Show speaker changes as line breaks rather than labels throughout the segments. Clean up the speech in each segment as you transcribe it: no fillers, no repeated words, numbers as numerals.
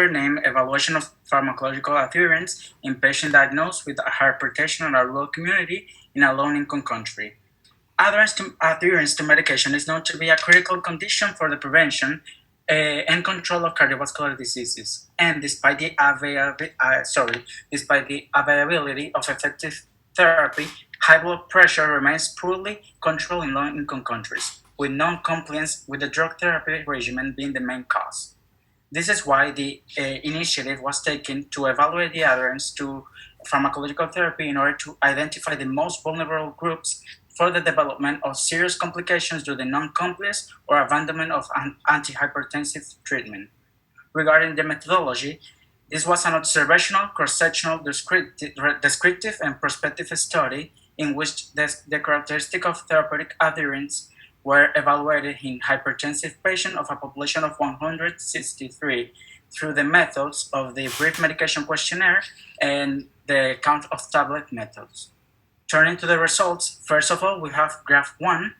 literature named Evaluation of Pharmacological Adherence in Patients Diagnosed with Hypertension in a Rural Community in a Low-Income Country. Adherence to medication is known to be a critical condition for the prevention and control of cardiovascular diseases. And despite the availability of effective therapy, high blood pressure remains poorly controlled in low-income countries, with non-compliance with the drug therapy regimen being the main cause. This is why the initiative was taken to evaluate the adherence to pharmacological therapy in order to identify the most vulnerable groups for the development of serious complications due to non-compliance or abandonment of antihypertensive treatment. Regarding the methodology, this was an observational, cross-sectional, descriptive, and prospective study in which the characteristics of therapeutic adherence were evaluated in hypertensive patients of a population of 163 through the methods of the brief medication questionnaire and the count of tablet methods. Turning to the results, first of all, we have graph 1,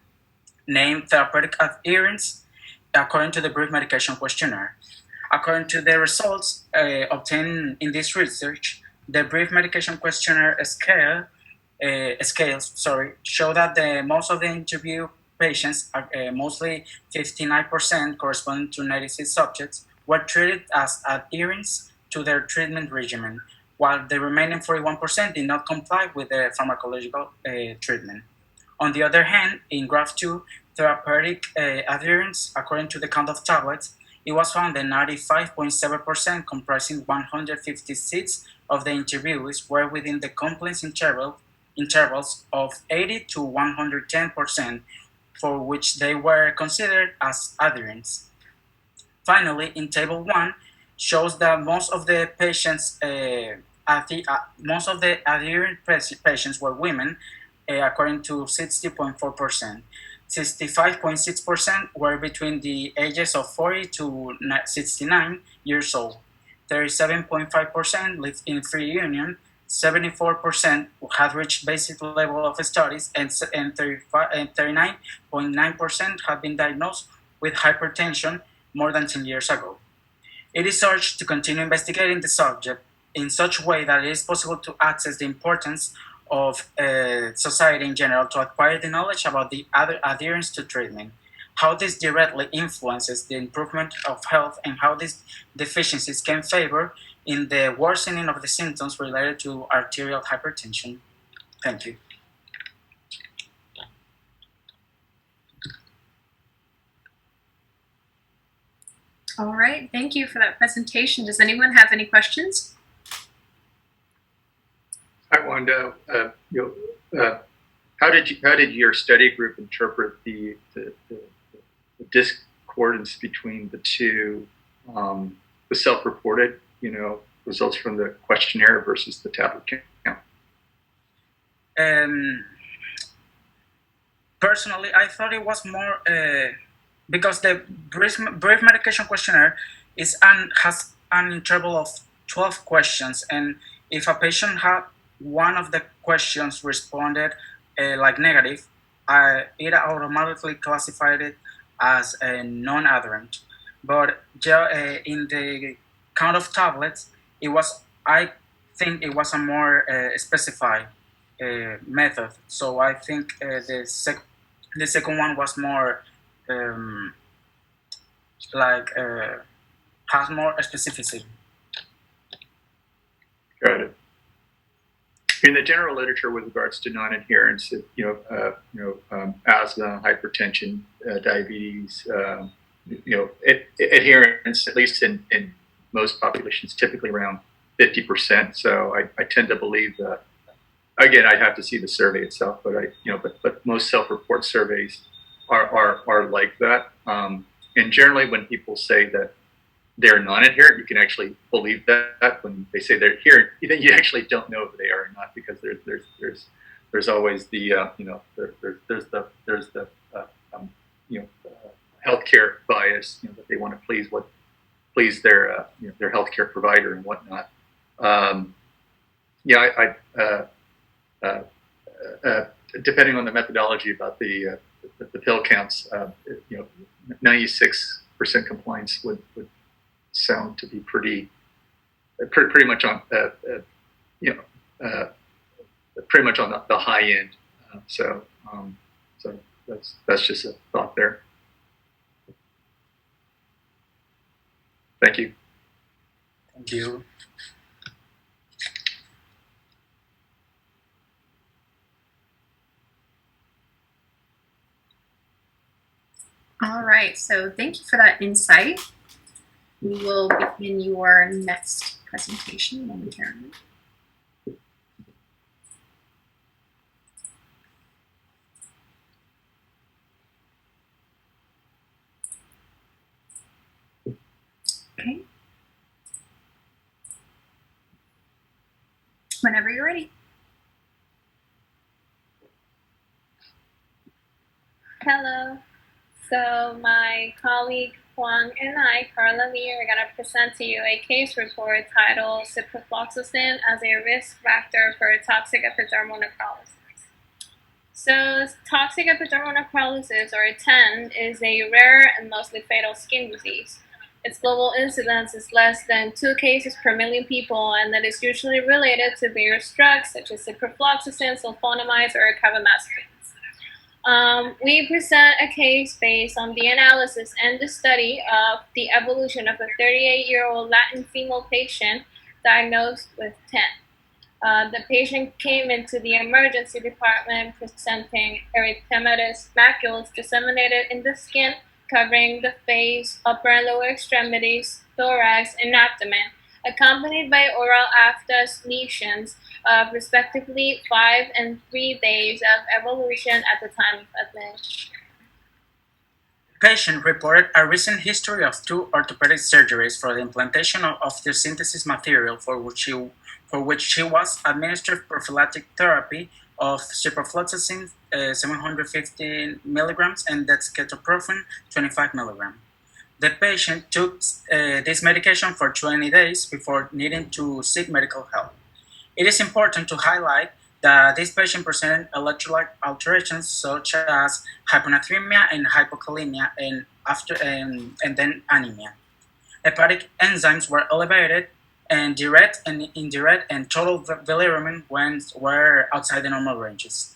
named therapeutic adherence according to the brief medication questionnaire. According to the results obtained in this research, the brief medication questionnaire scales show that most of the interview patients, mostly 59% corresponding to 96 subjects, were treated as adherents to their treatment regimen, while the remaining 41% did not comply with the pharmacological treatment. On the other hand, in graph 2, therapeutic adherence, according to the count of tablets, it was found that 95.7%, comprising 156 of the interviewees, were within the compliance intervals of 80 to 110%, for which they were considered as adherents. Finally, in table 1, shows that most of the adherent patients were women, according to 60.4%. 65.6% were between the ages of 40 to 69 years old. 37.5% lived in free union. 74% had reached basic level of studies, and 39.9% had been diagnosed with hypertension more than 10 years ago. It is urged to continue investigating the subject in such a way that it is possible to access the importance of society in general to acquire the knowledge about the other adherence to treatment, how this directly influences the improvement of health, and how these deficiencies can favor in the worsening of the symptoms related to arterial hypertension. Thank you.
All right, thank you for that presentation. Does anyone have any questions?
Hi, Wanda. How did your study group interpret the discordance between the two, the self-reported, results from the questionnaire versus the tablet count?
Personally, I thought it was more because the brief medication questionnaire has an interval of 12 questions, and if a patient had one of the questions responded like negative, it automatically classified it as a non-adherent. But in the count of tablets, I think it was a more specified method. So I think the second one was more has more specificity.
Got it. In the general literature with regards to non-adherence, asthma, hypertension, diabetes, adherence, at least in most populations, typically around 50%. So I tend to believe that. Again, I'd have to see the survey itself, but but most self-report surveys are like that. And generally, when people say that they're non-adherent, you can actually believe that. When they say they're adherent, then you actually don't know if they are or not, because there's always the healthcare bias, that they want to please their healthcare provider and whatnot. Depending on the methodology about the pill counts, 96% compliance would sound to be pretty pretty much on pretty much on the high end. So that's just a thought there. Thank you.
Thank you.
All right, so thank you for that insight. We will begin your next presentation momentarily. Okay. Whenever you're ready.
Hello. So my colleague Juan and I, Carla, are going to present to you a case report titled Ciprofloxacin as a risk factor for toxic epidermal necrolysis. So toxic epidermal necrolysis, or TEN, is a rare and mostly fatal skin disease. Its global incidence is less than 2 cases per million people, and that is usually related to various drugs such as ciprofloxacin, sulfonamides, or carbamazepines. We present a case based on the analysis and the study of the evolution of a 38-year-old Latin female patient diagnosed with TEN. The patient came into the emergency department presenting erythematous macules disseminated in the skin, covering the face, upper and lower extremities, thorax, and abdomen, accompanied by oral aphthous lesions of respectively 5 and 3 days of evolution at the time of administration.
The patient reported a recent history of 2 orthopedic surgeries for the implantation of the synthesis material for which she was administered prophylactic therapy of ciprofloxacin 750 milligrams and dexketoprofen 25 milligrams. The patient took this medication for 20 days before needing to seek medical help. It is important to highlight that this patient presented electrolyte alterations such as hyponatremia and hypokalemia and then anemia. Hepatic enzymes were elevated, and direct and indirect and total bilirubin were outside the normal ranges.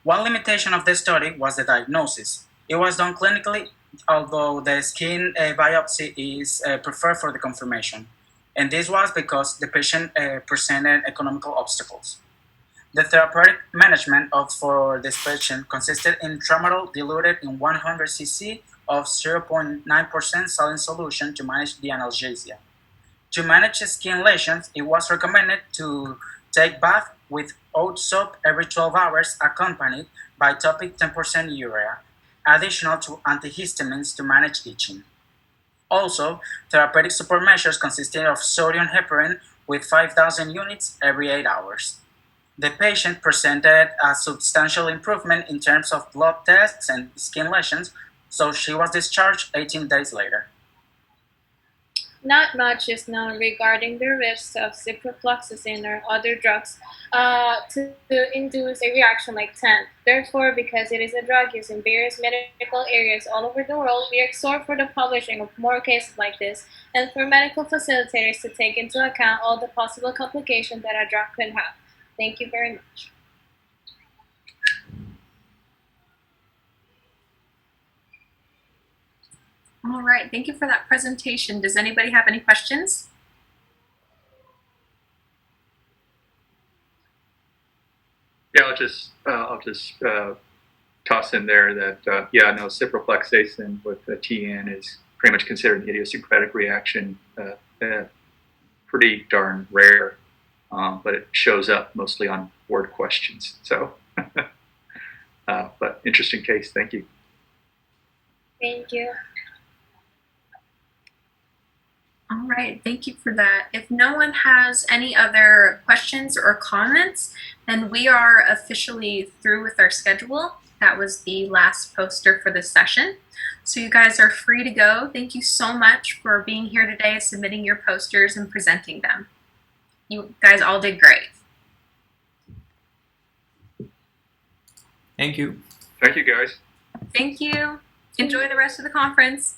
One limitation of the study was the diagnosis. It was done clinically, although the skin biopsy is preferred for the confirmation. And this was because the patient presented economical obstacles. The therapeutic management for this patient consisted in tramadol diluted in 100 cc of 0.9% saline solution to manage the analgesia. To manage skin lesions, it was recommended to take bath with oat soap every 12 hours accompanied by topic 10% urea, additional to antihistamines to manage itching. Also, therapeutic support measures consisted of sodium heparin with 5,000 units every 8 hours. The patient presented a substantial improvement in terms of blood tests and skin lesions, so she was discharged 18 days later.
Not much is known regarding the risks of ciprofloxacin or other drugs to induce a reaction like TEN. Therefore, because it is a drug used in various medical areas all over the world, we exhort for the publishing of more cases like this and for medical facilitators to take into account all the possible complications that a drug could have. Thank you very much.
All right, thank you for that presentation. Does anybody have any questions?
Yeah, I'll just toss in there that ciprofloxacin with the TN is pretty much considered an idiosyncratic reaction, pretty darn rare, but it shows up mostly on board questions. So, but interesting case. Thank you.
Thank you.
All right, thank you for that. If no one has any other questions or comments, then we are officially through with our schedule. That was the last poster for this session. So you guys are free to go. Thank you so much for being here today, submitting your posters and presenting them. You guys all did great.
Thank you.
Thank you, guys.
Thank you. Enjoy the rest of the conference.